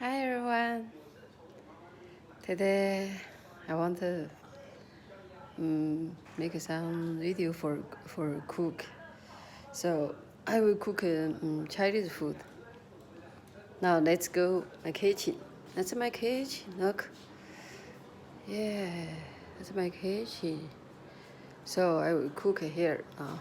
Hi everyone. Today I want to make some video for cook. So I will cook Chinese food. Now let's go my kitchen. That's my kitchen. Look. Yeah, that's my kitchen. So I will cook here now.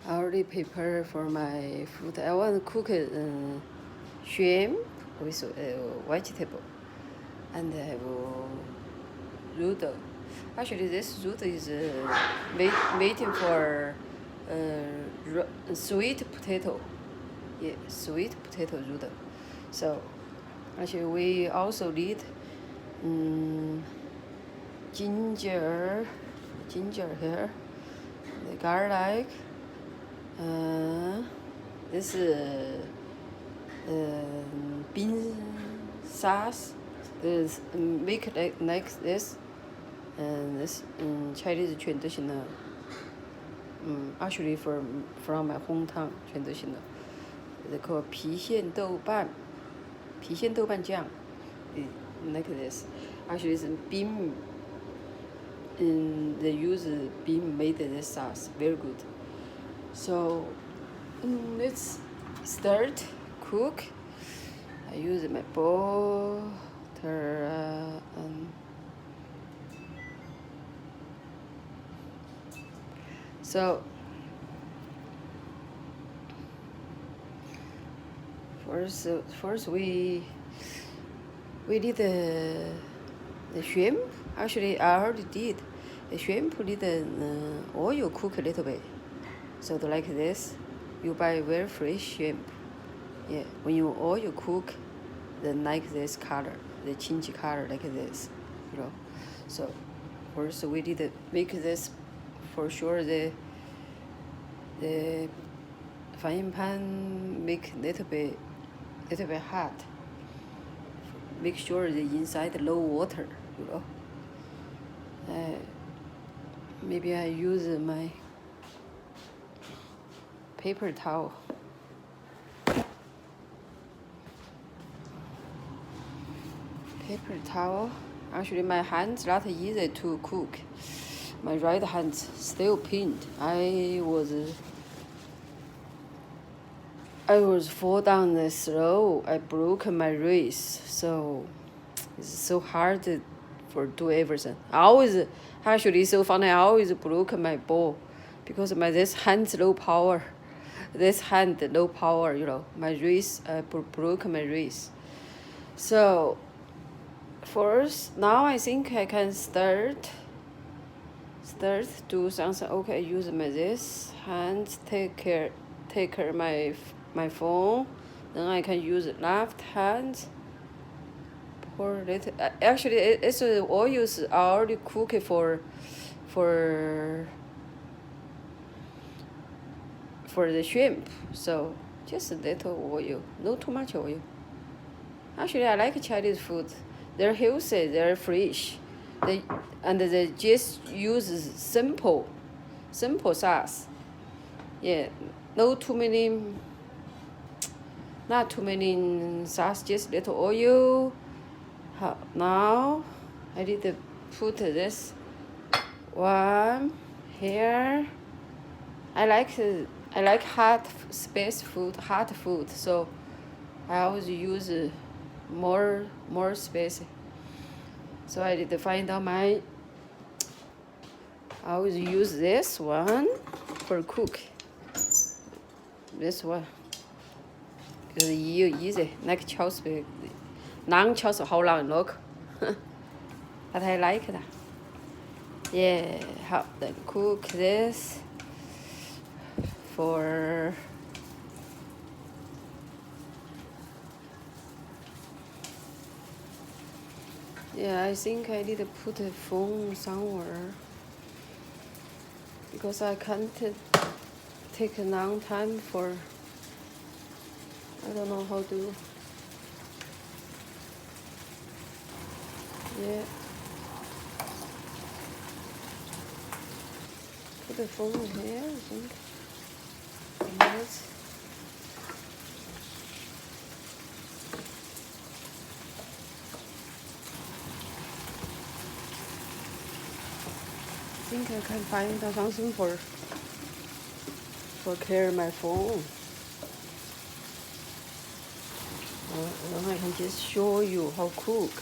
I already prepared for my food. I want to cook shrimp with vegetable, and I have noodle. Actually, this noodle is waiting for sweet potato. Yeah, sweet potato noodle. So actually, we also need ginger here, the garlic. This bean sauce. This make like this. And this Chinese traditional. Actually from my hometown traditional. They call 郫县豆瓣酱. Like this. Actually, it's bean. They use bean made this sauce. Very good. So let's start cook. I use my butter and so first we did the shrimp. Actually, I already did. The shrimp need oil cook a little bit. So like this, you buy very fresh shrimp. Yeah, when you oil cook, then like this color, the chinchi color like this, So first we did make this for sure. The frying pan make little bit hot. Make sure the inside low water, Maybe I use my paper towel. Actually, my hands not easy to cook. My right hand still pained. I was fall down the slope. I broke my wrist, so it's so hard for do everything. Actually so funny. I always broke my ball because this hand's low power. This hand low power. My wrist. I broke my wrist. So first, now I think I can start do something. Okay, use this hand take care my phone. Then I can use left hand. Pour it. Actually, it's oil is already cooked for the shrimp. So just a little oil, not too much oil. Actually, I like Chinese food. They're healthy, they're fresh. They just use simple sauce. Yeah, not too many sauce, just little oil. Now I need to put this one here. I like hot food, so I always use more space. So I did find out I always use this one for cook. This one because easy, like Charles, long Charles how long look, but I like that. Yeah, how to cook this for. Yeah, I think I need to put a phone somewhere because I can't take a long time for. I don't know how to. Yeah. Put the phone here, I think. Yes. think I can find something for carry my phone. Then I can just show you how cook.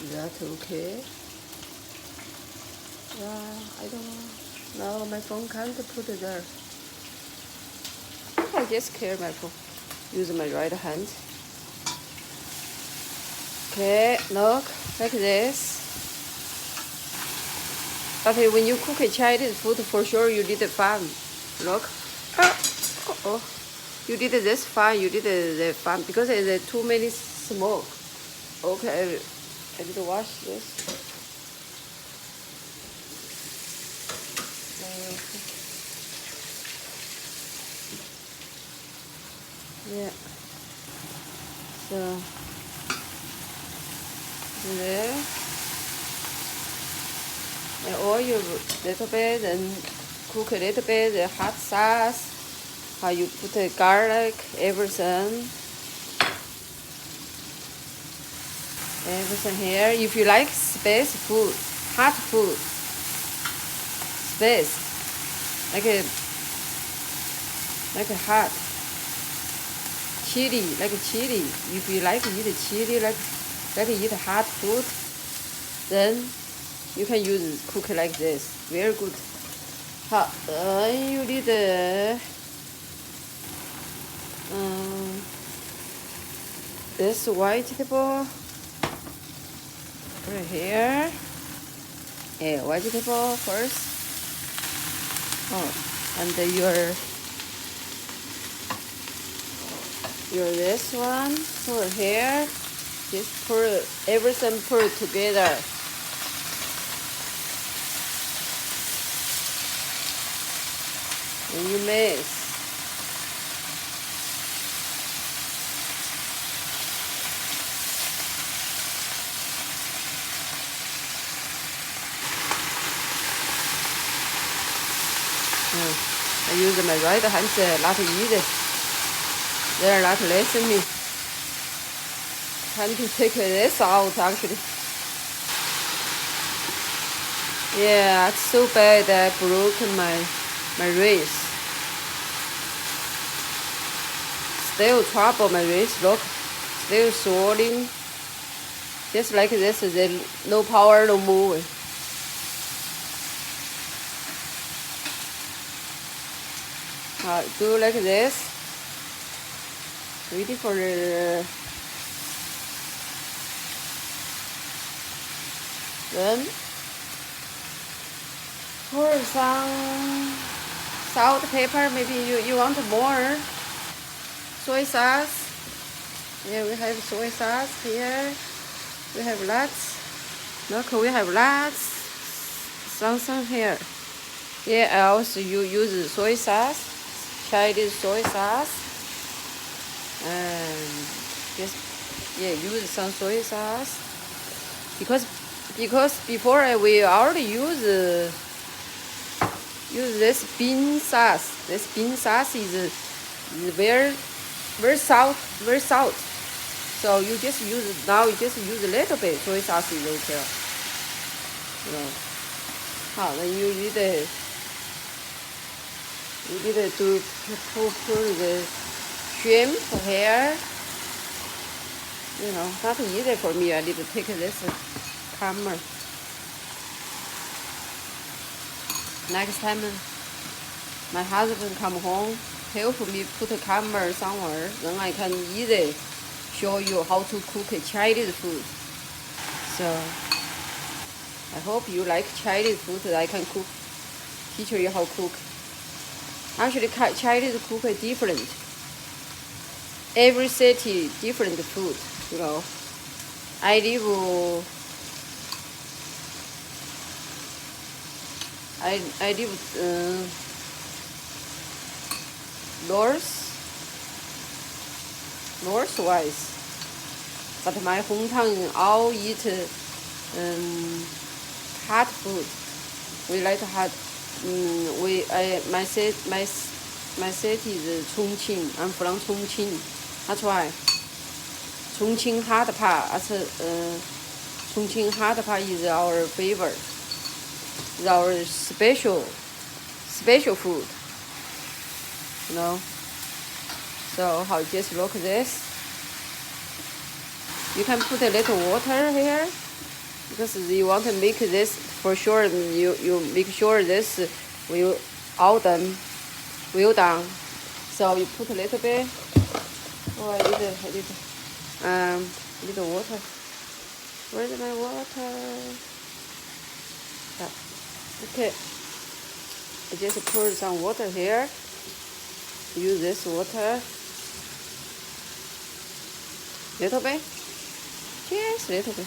Is that okay? Yeah, I don't know. No, my phone can't put it there. I just carry my phone. Use my right hand. Okay, look, like this. But when you cook a Chinese food, for sure you need a fan. Look. Oh. You did this fan, you did the fan, because there's too many smoke. Okay, I need to wash this. Yeah. So, there. And oil a little bit and cook a little bit the hot sauce. How you put the garlic, everything here. If you like spicy food, hot food, spicy, like a hot chili, like a chili. If you like to eat chili, like eat hot food, then you can cook like this. Very good. You need this vegetable right here. Yeah, vegetable first. And your this one put here. Just put everything put together. And you mix. I use my right hand not easy. They're not listening. Time to take this out actually. Yeah, it's so bad I broke my wrist. Still trouble my wrist, look. Still swelling. Just like this, there's no power, no move. Do like this. Ready for the then pour some salt, pepper. Maybe you want more soy sauce. Yeah, we have soy sauce here. We have lots. Look, we have lots. Something here. Yeah, I also use soy sauce. Chinese soy sauce, and just use some soy sauce because before we already use this bean sauce. This bean sauce is very salt. So you just use now. You just use a little bit soy sauce is okay. Then you need to put the shrimp here. Not easy for me. I need to take this camera. Next time my husband come home, help me put a camera somewhere. Then I can easily show you how to cook Chinese food. So I hope you like Chinese food. I can teach you how to cook. Actually, Chinese cook is different. Every city different food. I live northwise, but my hometown all eat hot food. We like hot. My city is Chongqing. I'm from Chongqing. That's why Chongqing hot pot. Chongqing hot pot is our favorite. is our special food, you know. So how just look at this. You can put a little water here because you want to make this for sure. You make sure this will all done, well done. So you put a little bit. Oh, I need little water. Where's my water? Okay. I just pour some water here. Use this water. Little bit. Just little bit.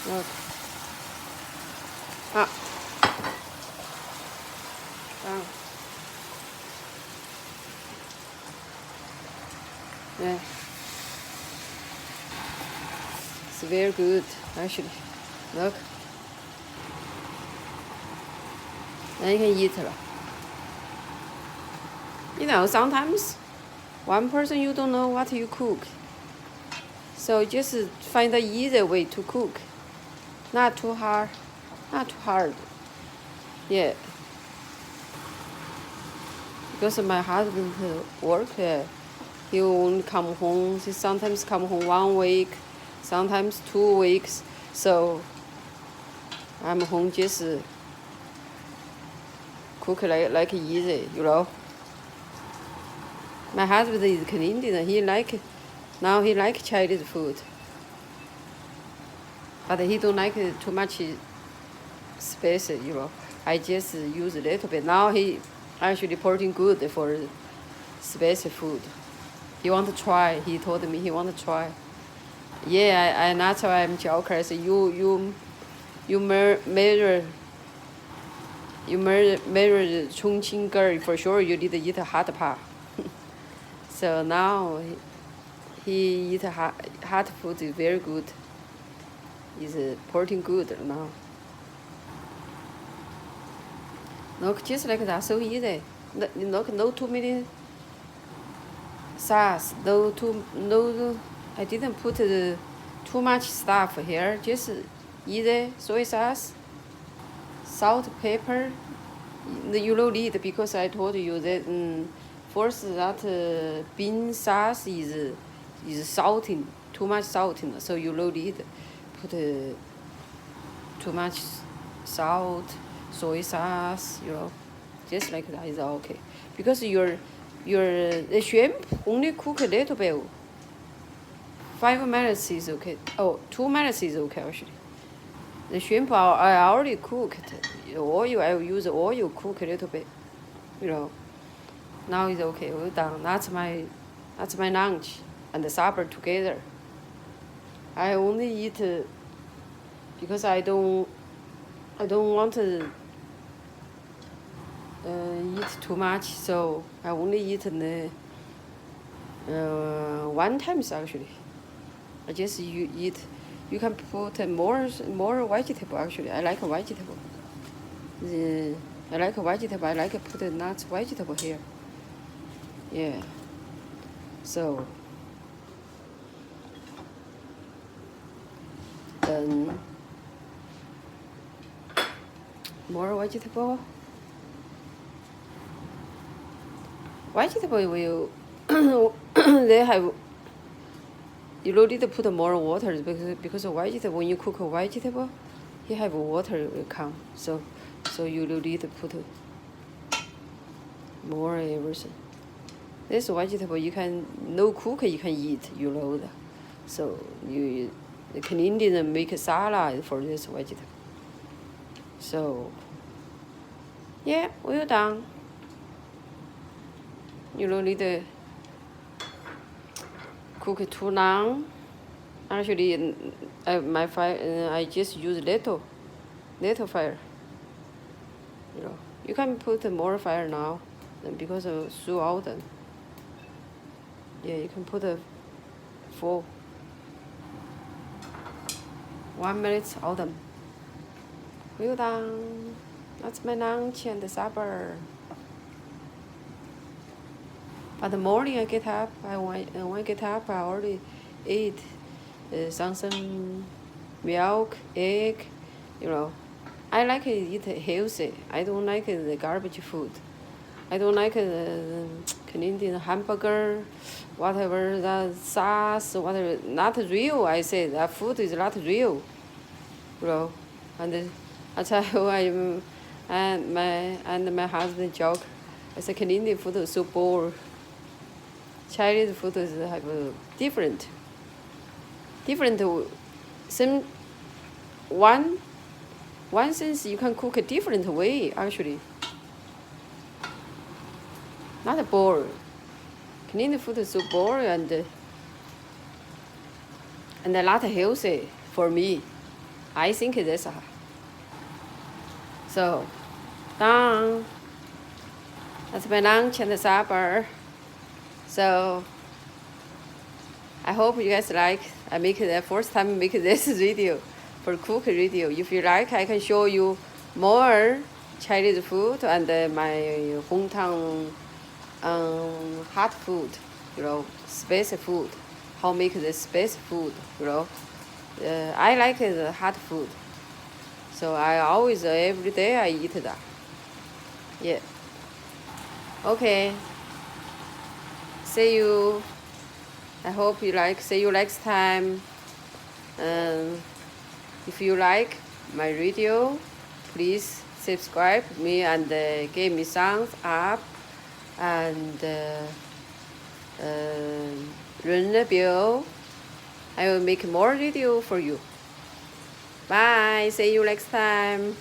Look. Ah. Yeah. It's very good, actually. Look. Now you can eat it. You know, sometimes one person you don't know what you cook. So just find an easy way to cook. Not too hard. Not too hard. Yeah. Because my husband work, he won't come home. He sometimes come home 1 week, sometimes 2 weeks. So I'm home just cook like easy, you know. My husband is Canadian. He like Chinese food, but he don't like too much spicy, you know. I just use a little bit. Now he actually porting good for spicy food. He want to try. He told me he want to try. Yeah, that's why I'm joker. So you measure Chongqing girl for sure. You need to eat hot pot. So now he eat hot food is very good. Is porting good now. Look, just like that, so easy. Look, no too many sauce. No, I didn't put too much stuff here. Just easy soy sauce, salt, pepper. You don't need because I told you that first that bean sauce is salting, too much salting. So you don't need put too much salt, soy sauce, you know, just like that is okay. Because the shrimp only cook a little bit. 5 minutes is okay. Oh, 2 minutes is okay actually. The shrimp I already cooked. Oil, I will use oil cook a little bit, you know. Now it's okay. We're done. That's my lunch and the supper together. I only eat because I don't want to eat too much, so I only eat one times actually. I just eat. You can put more vegetable actually. I like a vegetable. I like a vegetable. I like to put nuts vegetable here. Yeah. So then more vegetable. Vegetable will they have. You don't need to put more water because of vegetable. When you cook a vegetable, you have water will come. So you don't need to put more everything. This vegetable you can no cook you can eat, you know that. So the Canadian make a salad for this vegetable. So yeah, we're done. You don't need to cook it too long. Actually, my fire I just use little fire. You know, you can put more fire now, because of so often. Yeah, you can put a full 1 minute all done. Well done. That's my lunch and the supper. But the morning I get up, when I get up, I already ate some milk, egg, you know, I like to eat healthy. I don't like the garbage food. I don't like the Canadian hamburger, whatever, the sauce, whatever. Not real, I say. That food is not real, bro. And I tell you, my husband joke. I say Canadian food is so boring. Chinese food is have different. Some one sense you can cook a different way actually. Not boring. Canadian food is so boring and not healthy for me. I think that's so. Done. That's my lunch and supper. So I hope you guys like. I make the first time make this video for cook video. If you like, I can show you more Chinese food and my hometown hot food, spicy food. How make the spicy food, I like the hot food. So I always, every day I eat that. Yeah. Okay. See you. I hope you like. See you next time. If you like my video, please subscribe me and give me thumbs up and ring the bell. I will make more video for you. Bye. See you next time.